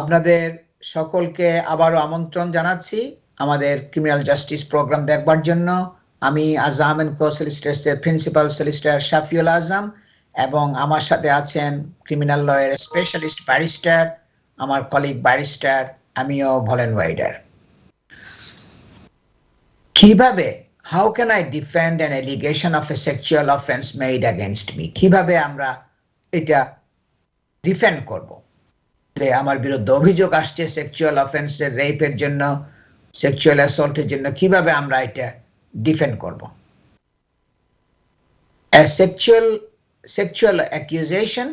আপনাদের সকলকে আবারও আমন্ত্রণ জানাচ্ছি আমাদের ক্রিমিনাল জাস্টিস প্রোগ্রাম দেখবার জন্য। আমি আজাম কো সলিসিটার্সের প্রিন্সিপাল সলিসিটর শাফিউল আজম এবং আমার সাথে আছেন ক্রিমিনাল লয়ের স্পেশালিস্ট ব্যারিস্টার, আমার কলিগ ব্যারিস্টার আমিও ভলেন ওয়াইডার। কিভাবে how can I defend an allegation of A sexual offence made against me, কিভাবে আমরা এটা ডিফেন্ড করব? আমার বিরুদ্ধে অভিযোগ আসছে সেক্সুয়াল অফেন্সের, রেপের জন্য, সেক্সুয়াল অ্যাসল্টের জন্য, কিভাবে আমরা এটা ডিফেন্ড করব? সেক্সুয়াল অ্যাকিউজেশন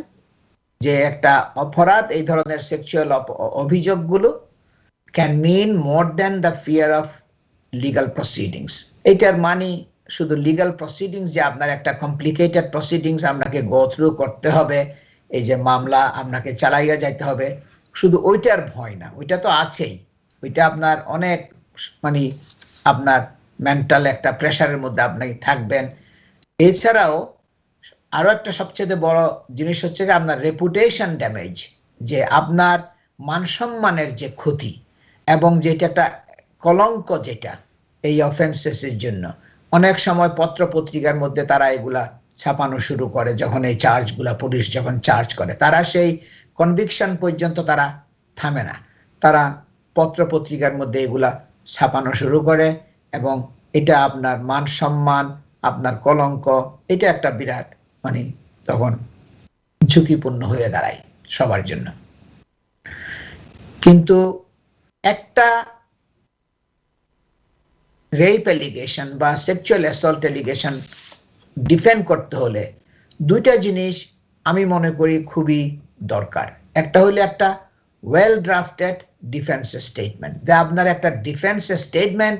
যে একটা অপরাধ, এই ধরনের সেক্সুয়াল অভিযোগগুলো can mean more than the fear of legal proceedings. এটার মানে শুধু লিগাল প্রসিডিংস যে আপনার একটা কমপ্লিকেটেড প্রসিডিংস আপনাকে গো থ্রু করতে হবে, এই যে মামলা আপনাকে চালাইয়া যাইতে হবে, শুধু ওইটার ভয় না, ওইটা তো আছেই, ওইটা আপনার অনেক মানে আপনার মেন্টাল একটা প্রেশারের মধ্যে আপনি থাকবেন। এছাড়াও আরো একটা সবচেয়ে বড় জিনিস হচ্ছে যে আপনার রেপুটেশন ড্যামেজ, যে আপনার মানসম্মানের যে ক্ষতি এবং যেটা একটা কলঙ্ক, যেটা এই অফেন্সেসের জন্য অনেক সময় পত্র পত্রিকার মধ্যে তারা এগুলা ছাপানো শুরু করে, যখন এই চার্জগুলা পুলিশ যখন চার্জ করে, তারা সেই কনভিকশন পর্যন্ত তারা থামে না, তারা পত্র পত্রিকার মধ্যে এগুলা ছাপানো শুরু করে এবং এটা আপনার মান সম্মান, আপনার কলঙ্ক, এটা একটা বিরাট মানে তখন ঝুঁকিপূর্ণ হয়ে দাঁড়ায় সবার জন্য। কিন্তু একটা রেপ এলিগেশন বা সেক্সুয়াল অ্যাসল্ট এলিগেশন ডিফেন্ড করতে হলে দুইটা জিনিস আমি মনে করি খুবই দরকার। একটা হলো একটা ওয়েল ড্রাফটেড ডিফেন্স স্টেটমেন্ট, যে আপনার একটা ডিফেন্স স্টেটমেন্ট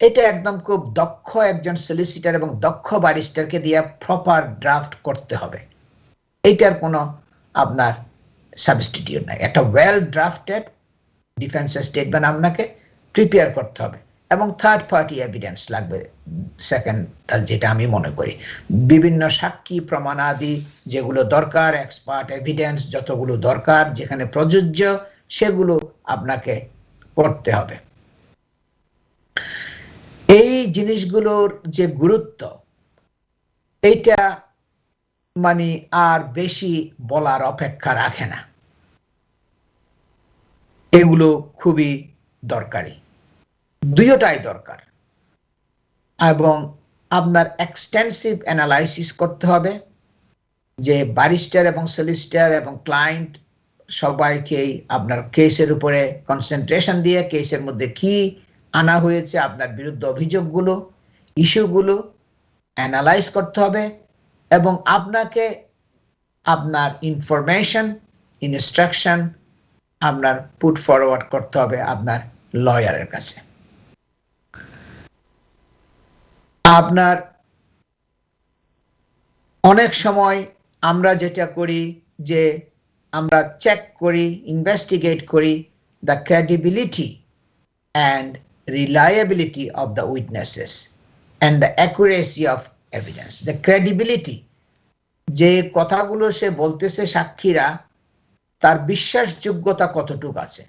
এটা একদম খুব দক্ষ একজন সলিসিটার এবং দক্ষ ব্যারিস্টারকে দিয়ে প্রপার ড্রাফট করতে হবে, এইটার কোনো আপনার সাবস্টিটিউট নাই। একটা ওয়েল ড্রাফটেড ডিফেন্স স্টেটমেন্ট আপনাকে প্রিপেয়ার করতে হবে এবং থার্ড পার্টি এভিডেন্স লাগবে। সেকেন্ড যেটা আমি মনে করি, বিভিন্ন সাক্ষী প্রমাণাদি যেগুলো দরকার, এক্সপার্ট এভিডেন্স যতগুলো দরকার যেখানে প্রযোজ্য, সেগুলো আপনাকে করতে হবে। এই জিনিসগুলোর যে গুরুত্ব, এইটা মানে আর বেশি বলার অপেক্ষা রাখে না, এগুলো খুবই দরকারি, দুইটাই দরকার। এবং আপনার এক্সটেন্সিভ অ্যানালাইসিস করতে হবে, যে ব্যারিস্টার এবং সলিসিটার এবং ক্লায়েন্ট সবাইকেই আপনার কেসের উপরে কনসেন্ট্রেশন দিয়ে কেসের মধ্যে কি আনা হয়েছে, আপনার বিরুদ্ধে অভিযোগগুলো, ইস্যুগুলো অ্যানালাইজ করতে হবে এবং আপনাকে আপনার ইনফরমেশন, ইনস্ট্রাকশন আপনার পুট ফরওয়ার্ড করতে হবে আপনার লয়ারের কাছে। আপনার অনেক সময় আমরা যেটা করি যে আমরা চেক করি, ইনভেস্টিগেট করি the credibility and reliability of the witnesses and the accuracy of evidence. The credibility, যে কথাগুলো সে বলতেছে সাক্ষীরা, তার বিশ্বাসযোগ্যতা কতটুকু আছে,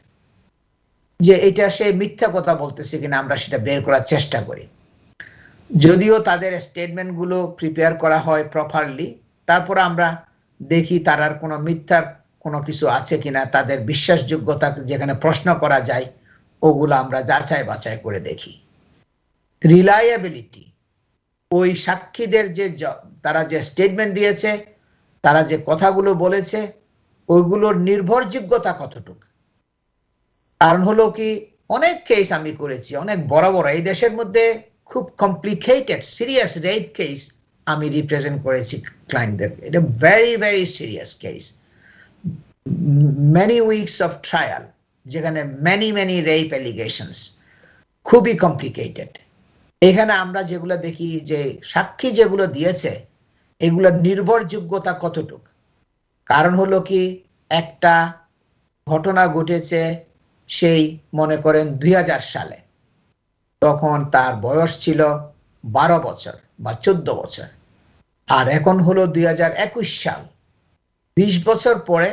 যে এটা সে মিথ্যা কথা বলতেছে কিনা আমরা সেটা বের করার চেষ্টা করি। যদিও তাদের স্টেটমেন্টগুলো প্রিপেয়ার করা হয় প্রপারলি, তারপর আমরা দেখি তার আর কোনো মিথ্যার কোনো কিছু আছে কিনা, তাদের বিশ্বাসযোগ্যতা যেখানে প্রশ্ন করা যায় ওগুলো আমরা যাচাই বাছাই করে দেখি। রিলায়েবিলিটি, ওই সাক্ষীদের যে তারা যে স্টেটমেন্ট দিয়েছে, তারা যে কথাগুলো বলেছে, ওইগুলোর নির্ভরযোগ্যতা কতটুকু। কারণ হলো কি, অনেক কেস আমি করেছি, অনেক বড় বড় এই দেশের মধ্যে খুব কমপ্লিকেটেড সিরিয়াস রেপ কেস আমি রিপ্রেজেন্ট করেছি ক্লায়েন্টদের। এটা very very serious case, many weeks of trial, যেখানে মেনি রেপ এলিগেশনস, খুবই কমপ্লিকেটেড। এখানে আমরা যেগুলো দেখি যে সাক্ষী যেগুলো দিয়েছে এগুলোর নির্ভরযোগ্যতা কতটুক। কারণ হলো কি, একটা ঘটনা ঘটেছে সেই মনে করেন 2000 সালে, তখন তার বয়স ছিল 12 বছর বা 14 বছর, আর এখন হলো 2021 সাল, 20 বছর পরে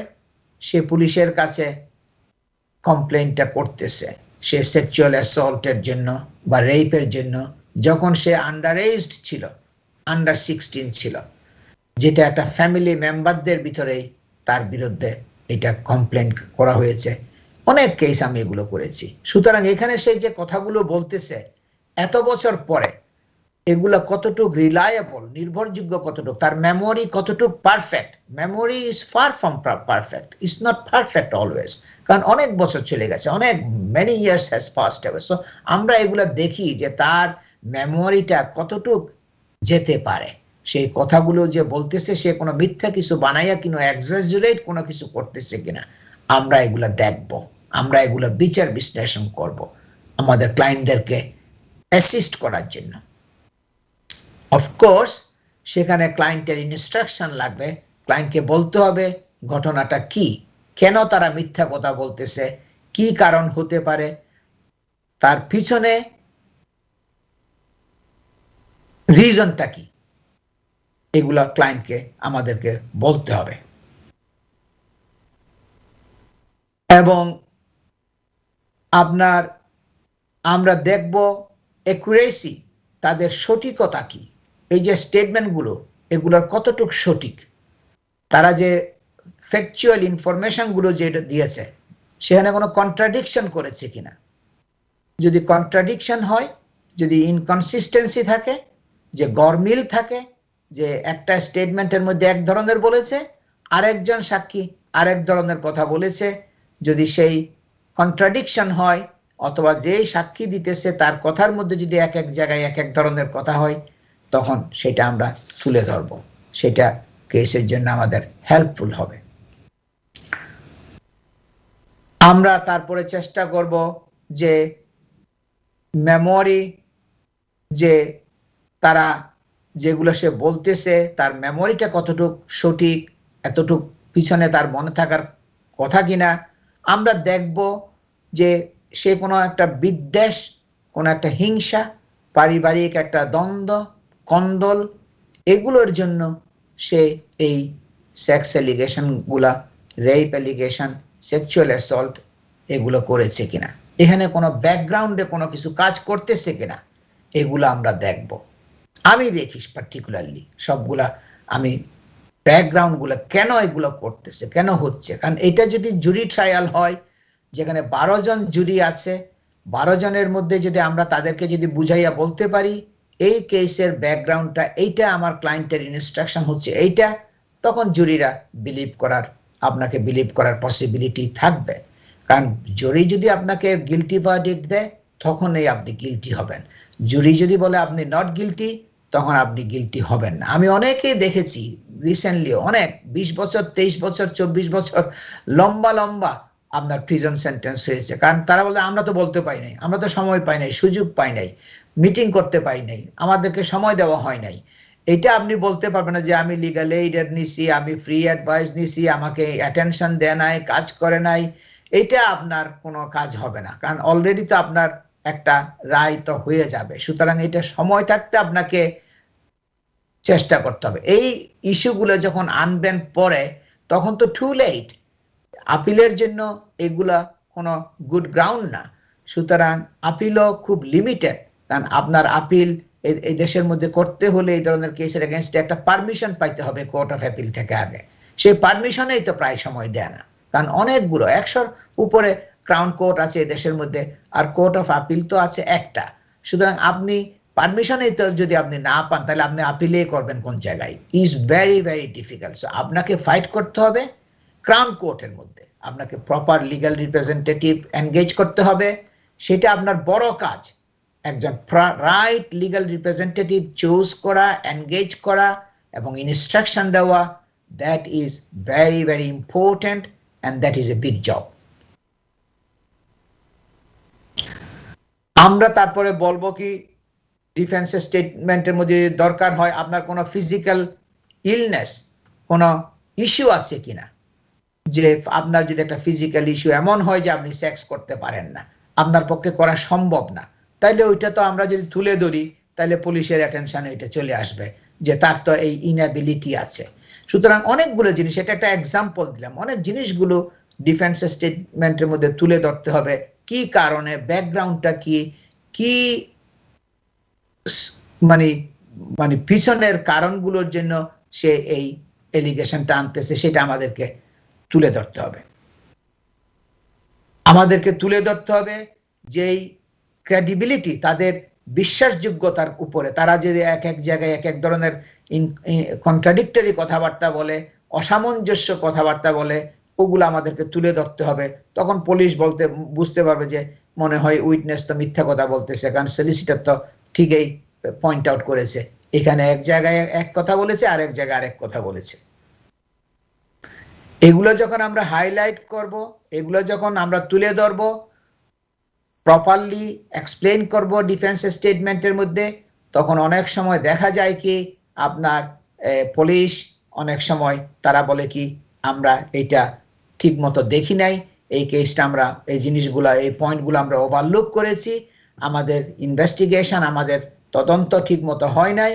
সে পুলিশের কাছে কমপ্লেইনটা করতেছে সে সেক্সুয়াল অ্যাসল্টের জন্য বা রেপের জন্য, যখন সে আন্ডার এজড ছিল, আন্ডার 16 ছিল, যেটা একটা ফ্যামিলি মেম্বারদের ভিতরেই তার বিরুদ্ধে এটা কমপ্লেন করা হয়েছে। অনেক কেস আমি এগুলো করেছি। সুতরাং এখানে সেই যে কথাগুলো বলতেছে এত বছর পরে, এগুলা কতটুকু রিলায়েবল, নির্ভরযোগ্য কতটুকু, তার মেমোরি কতটুকু perfect. Memory is far from perfect, it's not perfect always, কারণ অনেক বছর চলে গেছে, অনেক many years has passed away. So আমরা এগুলা দেখি যে তার মেমোরিটা কতটুক যেতে পারে, সেই কথাগুলো যে বলতেছে সে কোনো মিথ্যা কিছু বানাইয়া কিনা এক্সাজারেট কোনো কিছু করতেছে কিনা, আমরা এগুলা দেখব, আমরা এগুলা বিচার বিশ্লেষণ করব আমাদের ক্লায়েন্টদেরকে অ্যাসিস্ট করার জন্য। অফকোর্স সেখানে ক্লায়েন্টের ইনস্ট্রাকশন লাগবে, ক্লায়েন্টকে বলতে হবে ঘটনাটা কি, কেন তারা মিথ্যা কথা বলতেছে, কি কারণ হতে পারে, তার পিছনে রিজনটা কি, এগুলা ক্লায়েন্টকে আমাদেরকে বলতে হবে। এবং আমরা দেখব অ্যাকুরেসি, তাদের সঠিকতা কি, এই যে স্টেটমেন্টগুলো এগুলোর কতটুকু সঠিক, তারা যে ফ্যাকচুয়াল ইনফরমেশনগুলো যেটা দিয়েছে সেখানে কোনো কন্ট্রাডিকশন করেছে কিনা। যদি কন্ট্রাডিকশন হয়, যদি ইনকনসিস্টেন্সি থাকে, যে গরমিল থাকে, যে একটা স্টেটমেন্টের মধ্যে এক ধরনের বলেছে, আরেকজন সাক্ষী আরেক ধরনের কথা বলেছে, যদি সেই কন্ট্রাডিকশন হয়, অথবা যেই সাক্ষী দিতেছে তার কথার মধ্যে যদি এক এক জায়গায় এক এক ধরনের কথা হয়, তখন সেটা আমরা তুলে ধরব, সেটা কেসের জন্য আমাদের হেল্পফুল হবে। আমরা তারপরে চেষ্টা করব যে মেমোরি, যে তারা যেগুলো সে বলতেছে তার মেমোরিটা কতটুক সঠিক, এতটুক পিছনে তার মনে থাকার কথা কিনা। আমরা দেখব যে সে কোনো একটা বিদ্বেষ, কোনো একটা হিংসা, পারিবারিক একটা দ্বন্দ্ব, কন্দল, এগুলোর জন্য সে এই সেক্স অ্যালিগেশনগুলা, রেপ অ্যালিগেশন, সেক্সুয়াল অ্যাসল্ট এগুলো করেছে কিনা, এখানে কোনো ব্যাকগ্রাউন্ডে কোনো কিছু কাজ করতেছে কিনা, এগুলো আমরা দেখব। আমি দেখি পার্টিকুলারলি সবগুলা, আমি ব্যাকগ্রাউন্ডগুলো কেন এগুলো করতেছে, কেন হচ্ছে। কারণ এটা যদি জুরি ট্রায়াল হয়, যেখানে 12 জন জুরি আছে, 12 জনের মধ্যে যদি আমরা তাদেরকে যদি বুঝাইয়া বলতে পারি এই কেসের ব্যাকগ্রাউন্ডটা এইটা, আমার ক্লায়েন্টের ইনস্ট্রাকশন হচ্ছে এইটা, তখন জুরিরা আপনাকে বিলিভ করার পসিবিলিটি থাকবে। কারণ জুরি যদি আপনাকে গিলটি ভার্ডিক্ট দেয়, তখনই আপনি গিলটি হবেন। জুরি যদি বলে আপনি নট গিলটি, তখন আপনি গিলটি হবেন না। আমি অনেকেই দেখেছি রিসেন্টলি, অনেক 20 বছর, 23 বছর, 24 বছর লম্বা লম্বা আপনার প্রিজন সেন্টেন্স হয়েছে। কারণ তারা বলে আমরা তো বলতে পাই নাই, আমরা তো সময় পাই নাই, সুযোগ পাই নাই, মিটিং করতে পাই নাই, আমাদেরকে সময় দেওয়া হয় নাই। এটা আপনি বলতে পারবেন না যে আমি লিগাল এইড নিছি, আমি ফ্রি অ্যাডভাইস নিছি, আমাকে অ্যাটেনশন দেয় নাই, কাজ করে নাই। এটা আপনার কোনো কাজ হবে না, কারণ অলরেডি তো আপনার একটা রায় তো হয়ে যাবে। সুতরাং এটা সময় থাকতে আপনাকে চেষ্টা করতে হবে। এই ইস্যুগুলো যখন আনবেন পরে, তখন তো টু লেট। আপিলের জন্য এগুলা কোনো গুড গ্রাউন্ড না। সুতরাং আপিলও খুব লিমিটেড, কারণ আপনার আপিল এই দেশের মধ্যে করতে হলে এই ধরনের কেসের এগেনস্টে একটা পারমিশন পাইতে হবে কোর্ট অফ অ্যাপিল থেকে আগে। সেই পারমিশনেই তো প্রায় সময় দেয় না, কারণ অনেকগুলো 100-র উপরে ক্রাউন কোর্ট আছে এই দেশের মধ্যে, আর কোর্ট অফ আপিল তো আছে একটা। সুতরাং আপনি পারমিশনেই তো যদি আপনি না পান, তাহলে আপনি আপিলে করবেন কোন জায়গায়? Is very very difficult. So আপনাকে ফাইট করতে হবে ক্রাউন কোর্টের মধ্যে, আপনাকে প্রপার লিগ্যাল রিপ্রেজেন্টেটিভ এনগেজ করতে হবে, সেটা আপনার বড় কাজ। একজন রাইট লিগ্যাল রিপ্রেজেন্টেটিভ চুজ করা, এনগেজ করা এবং ইনস্ট্রাকশন দেওয়া, that is very very important and that is a big job. আমরা তারপরে বলবো কি, ডিফেন্সের স্টেটমেন্টের মধ্যে দরকার হয় আপনার কোনো ফিজিক্যাল ইলনেস, কোনো ইস্যু আছে কিনা, যে আপনার যদি একটা ফিজিক্যাল ইস্যু এমন হয় যে আপনি সেক্স করতে পারেন না, আপনার পক্ষে করা সম্ভব না, তাইলে ওইটা তো আমরা যদি তুলে ধরি, তাহলে পুলিশের অ্যাটেনশনে এটা চলে আসবে যে তার তো এই ইনএবিলিটি আছে। সুতরাং অনেকগুলো জিনিস, এটা একটা এক্সাম্পল দিলাম, অনেক জিনিসগুলো ডিফেন্স স্টেটমেন্টের মধ্যে তুলে ধরতে হবে কি কারণে, ব্যাকগ্রাউন্ডটা কি কি মানে মানে পিছনের কারণগুলোর জন্য সে এই এলিগেশনটা আনতেছে, সেটা আমাদেরকে তুলে ধরতে হবে। আমাদেরকে তুলে ধরতে হবে যেই ক্রেডিবিলিটি, তাদের বিশ্বাসযোগ্যতার উপরে, তারা যদি এক এক জায়গায় এক এক ধরনের কন্ট্রাডিক্টরি কথাবার্তা বলে, অসামঞ্জস্য কথাবার্তা বলে, ওগুলো আমাদেরকে তুলে ধরতে হবে। তখন পুলিশ বুঝতে পারবে যে মনে হয় উইটনেস তো মিথ্যা কথা বলতেছে, কারণ সলিসিটর তো ঠিকই পয়েন্ট আউট করেছে, এখানে এক জায়গায় এক কথা বলেছে, আরেক জায়গায় আরেক কথা বলেছে। এগুলো যখন আমরা হাইলাইট করব, এগুলো যখন আমরা তুলে ধরব, প্রপারলি এক্সপ্লেইন করব ডিফেন্স স্টেটমেন্টের মধ্যে, তখন অনেক সময় দেখা যায় কি আপনার পুলিশ অনেক সময় তারা বলে কি আমরা এটা ঠিক মতো দেখি নাই, এই কেসটা আমরা এই জিনিসগুলা এই পয়েন্টগুলো আমরা ওভারলুক করেছি, আমাদের ইনভেস্টিগেশন আমাদের তদন্ত ঠিক মতো হয় নাই,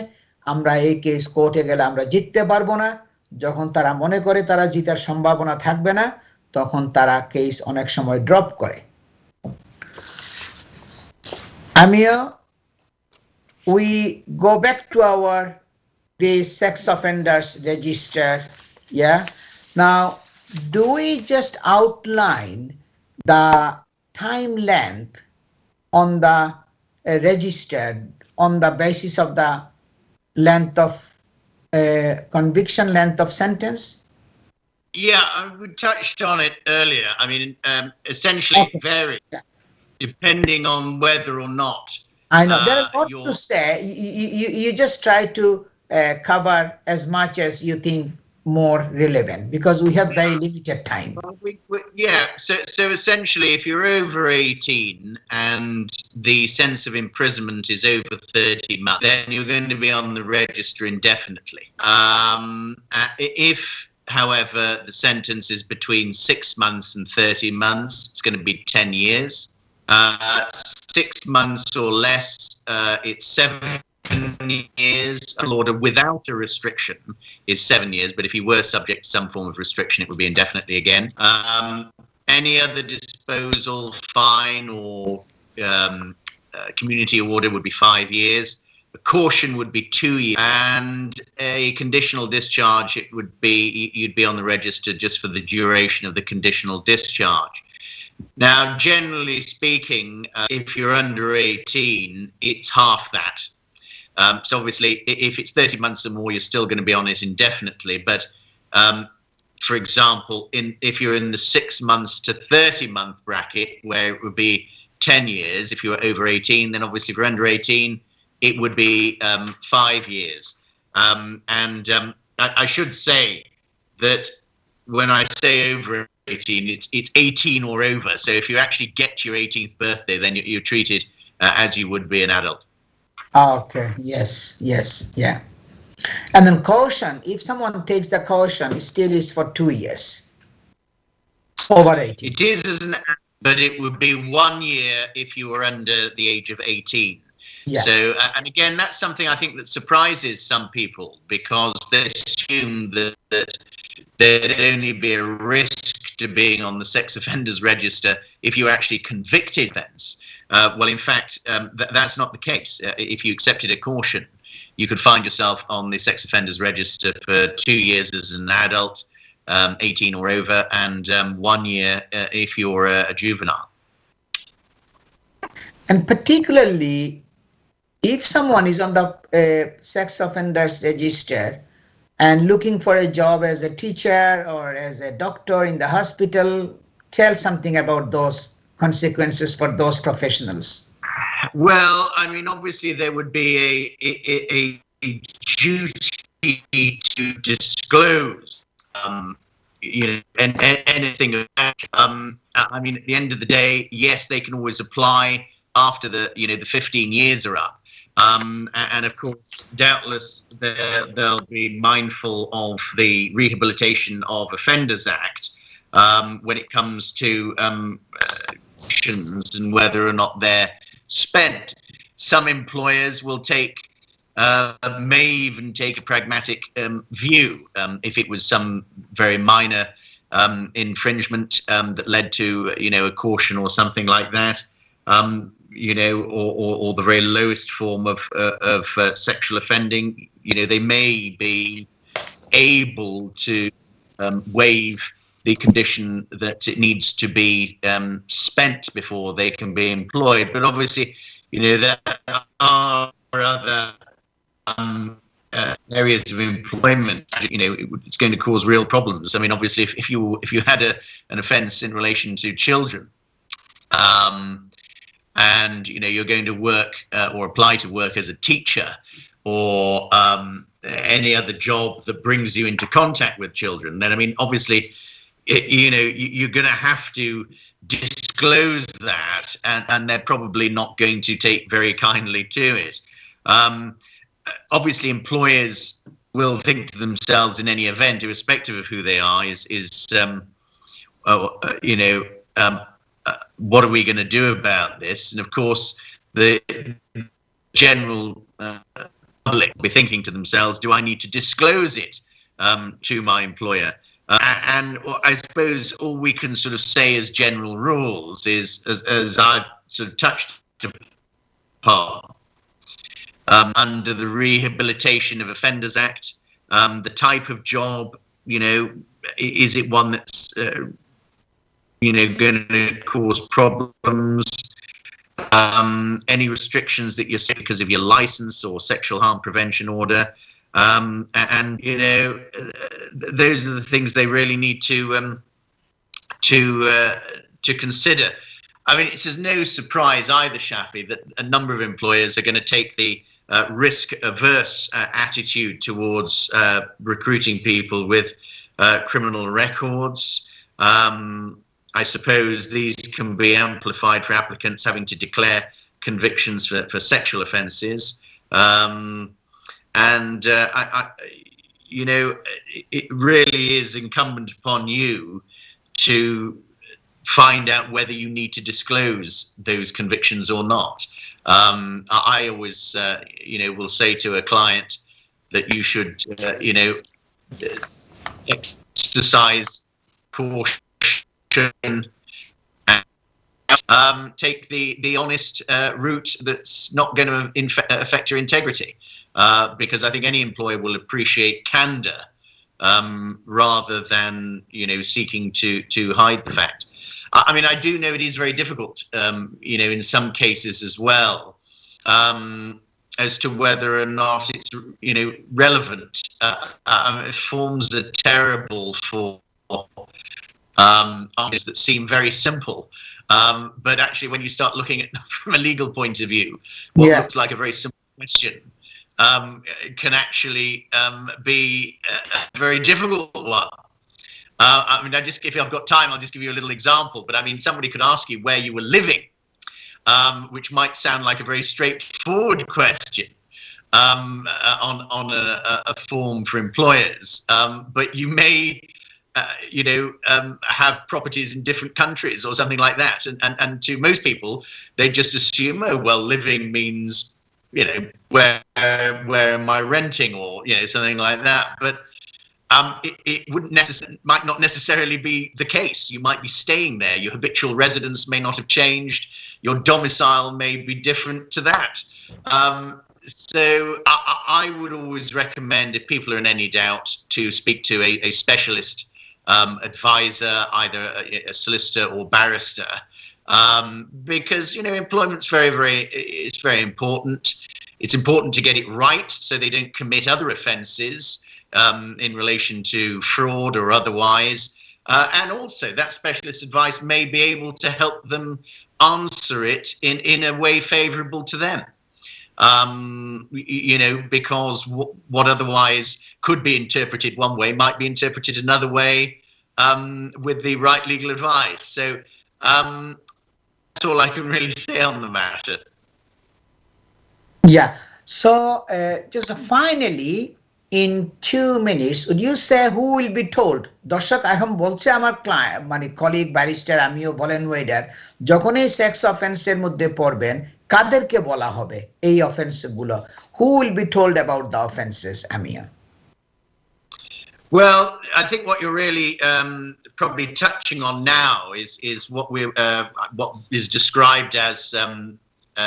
আমরা এই কেস কোর্টে গেলে আমরা জিততে পারবো না। যখন তারা মনে করে তারা জিতার সম্ভাবনা থাকবে না, তখন তারা কেস অনেক সময় ড্রপ করে। আমিও we go back to our the sex offenders register. Yeah, now do we just outline the time length on the register on the basis of the length of conviction, length of sentence? Yeah, we touched on it earlier. I mean, essentially it varies depending on whether or not I know there is a lot to say. You just try to cover as much as you think more relevant, because we have very limited time. Yeah, so essentially if you're over 18 and the sentence of imprisonment is over 30 months, then you're going to be on the register indefinitely. If, however, the sentence is between 6 months and 30 months, it's going to be 10 years. 6 months or less, it's 7 years. An order without a restriction is 7 years, but if you were subject to some form of restriction, it would be indefinitely again. Any other disposal, fine, or community order would be 5 years. A caution would be 2 years, and a conditional discharge, it would be you'd be on the register just for the duration of the conditional discharge. Now, generally speaking, if you're under 18, it's half that. So obviously, if it's 30 months or more, you're still going to be on it indefinitely. But for example, if you're in the 6 months to 30-month bracket, where it would be 10 years, if you were over 18, then obviously if you're under 18, it would be 5 years. I should say that when I say over 18, it's 18 or over. So if you actually get your 18th birthday, then you're treated as you would be an adult. Okay. Yes. Yeah. And then caution, if someone takes the caution, it still is for 2 years. Over 18. It is, but it would be 1 year if you were under the age of 18. Yeah. So, and again, that's something I think that surprises some people, because they assume that there'd only be a risk to being on the sex offenders register if you actually convicted offence. Well, in fact, that's not the case. If you accepted a caution, you could find yourself on the sex offenders register for 2 years as an adult, 18 or over, and 1 year if you're a juvenile. And particularly, if someone is on the sex offenders register and looking for a job as a teacher or as a doctor in the hospital, tell something about those consequences for those professionals. Well, I mean, obviously there would be a duty to disclose, and anything. I mean, at the end of the day, yes, they can always apply after the 15 years are up. And of course, doubtless, they'll be mindful of the Rehabilitation of Offenders Act when it comes to and whether or not they're spent. Some employers will may even take a pragmatic view if it was some very minor infringement that led to, a caution or something like that, or the very lowest form of sexual offending, they may be able to waive the condition that it needs to be spent before they can be employed. But obviously, there are other areas of employment. It's going to cause real problems. I mean, obviously, if you had an offence in relation to children, and you're going to work or apply to work as a teacher, or any other job that brings you into contact with children, then I mean, obviously, you're going to have to disclose that, and they're probably not going to take very kindly to it. Obviously, employers will think to themselves in any event, irrespective of who they are, what are we going to do about this? And of course, the general public will be thinking to themselves, do I need to disclose it to my employer? And I suppose all we can sort of say as general rules is, as I've sort of touched upon, under the Rehabilitation of Offenders Act, the type of job, is it one that's, going to cause problems? Any restrictions that you're set because of your license or sexual harm prevention order? And those are the things they really need to consider. I mean, it's no surprise either, Shafi, that a number of employers are going to take the risk-averse attitude towards recruiting people with criminal records. I suppose these can be amplified for applicants having to declare convictions for sexual offences. It really is incumbent upon you to find out whether you need to disclose those convictions or not. I always, will say to a client that you should, exercise caution and take the honest route that's not going to affect your integrity. Because I think any employer will appreciate candor rather than seeking to hide the fact. I mean, I do know it is very difficult, in some cases as well, as to whether or not it's relevant. Forms are terrible for answers that seem very simple. But actually, when you start looking at them from a legal point of view, what looks like a very simple question can actually be a very difficult one. I mean, if I've got time, I'll just give you a little example. But I mean, somebody could ask you where you were living, which might sound like a very straightforward question on a form for employers. But you may have properties in different countries or something like that. And to most people, they just assume, oh, well, living means, where am I renting, or, something like that. But it might not necessarily be the case. You might be staying there. Your habitual residence may not have changed. Your domicile may be different to that. So I would always recommend, if people are in any doubt, to speak to a specialist advisor, either a solicitor or barrister, because employment's it's very important. It's important to get it right so they don't commit other offences in relation to fraud or otherwise, and also that specialist advice may be able to help them answer it in a way favourable to them. Because what otherwise could be interpreted one way might be interpreted another way with the right legal advice. So that's all I can really say on the matter. Yeah. So just finally, in 2 minutes, would you say who will be told? Darshak এখন বলছে আমার client মানে colleague barrister আমিও বলেন Werder যখন এই sex অফেন্সের মধ্যে পড়বেন কাদেরকে বলা হবে এই অফেন্সগুলো? Who will be told about the offenses, Amir? Well, I think what you're really probably touching on now is what is described as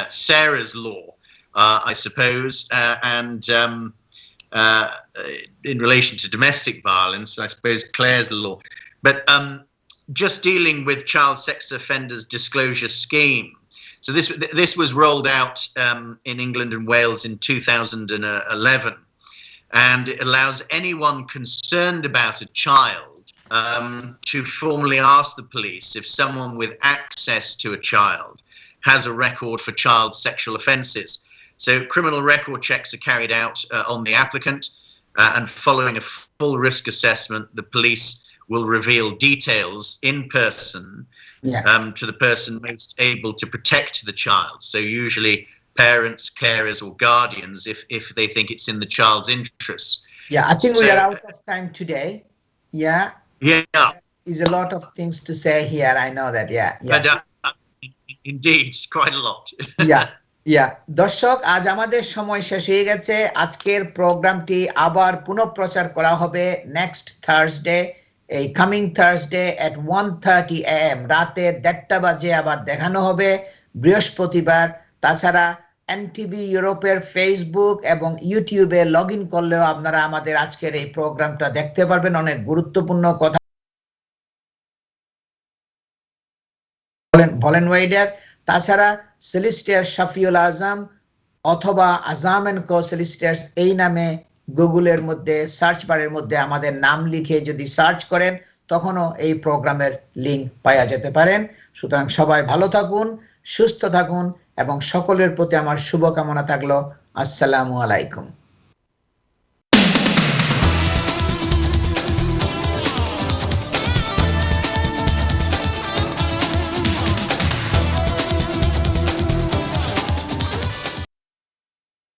Sarah's law, I suppose, and in relation to domestic violence, I suppose Claire's law. But just dealing with child sex offenders disclosure scheme. So this was rolled out in England and Wales in 2011. And it allows anyone concerned about a child to formally ask the police if someone with access to a child has a record for child sexual offences. So criminal record checks are carried out on the applicant, and following a full risk assessment, the police will reveal details in person to the person most able to protect the child. So usually parents, carers, or guardians, if they think it's in the child's interests. Yeah, I think we are out of time today. Yeah. Yeah. Is a lot of things to say here. I know that. Yeah. But, indeed, quite a lot. Yeah. দর্শক, আজ আমাদের সময় শেষ হয়ে গেছে। আজকের প্রোগ্রামটি আবার পুনঃপ্রচার করা হবে নেক্সট থার্সডে, এই কামিং থার্সডে at 1:30 AM, রাতে 1:30 বাজে আবার দেখানো হবে বৃহস্পতিবার। তাছাড়া এনটিভি ইউরোপের ফেসবুক এবং ইউটিউবে লগ ইন করলেও আপনারা আমাদের আজকের এই প্রোগ্রামটা দেখতে পারবেন। অনেক গুরুত্বপূর্ণ কথা বলেন ওয়াইডার। তাছাড়া সলিসিটর শাফিউল আজম অথবা আজাম এন্ড কো সলিসিটরস এই নামে গুগলের মধ্যে সার্চ বারের মধ্যে আমাদের নাম লিখে যদি সার্চ করেন তখনও এই প্রোগ্রামের লিংক পাওয়া যেতে পারেন। সুতরাং সবাই ভালো থাকুন, সুস্থ থাকুন এবং সকলের প্রতি আমার শুভকামনা থাকলো। আসসালামু আলাইকুম।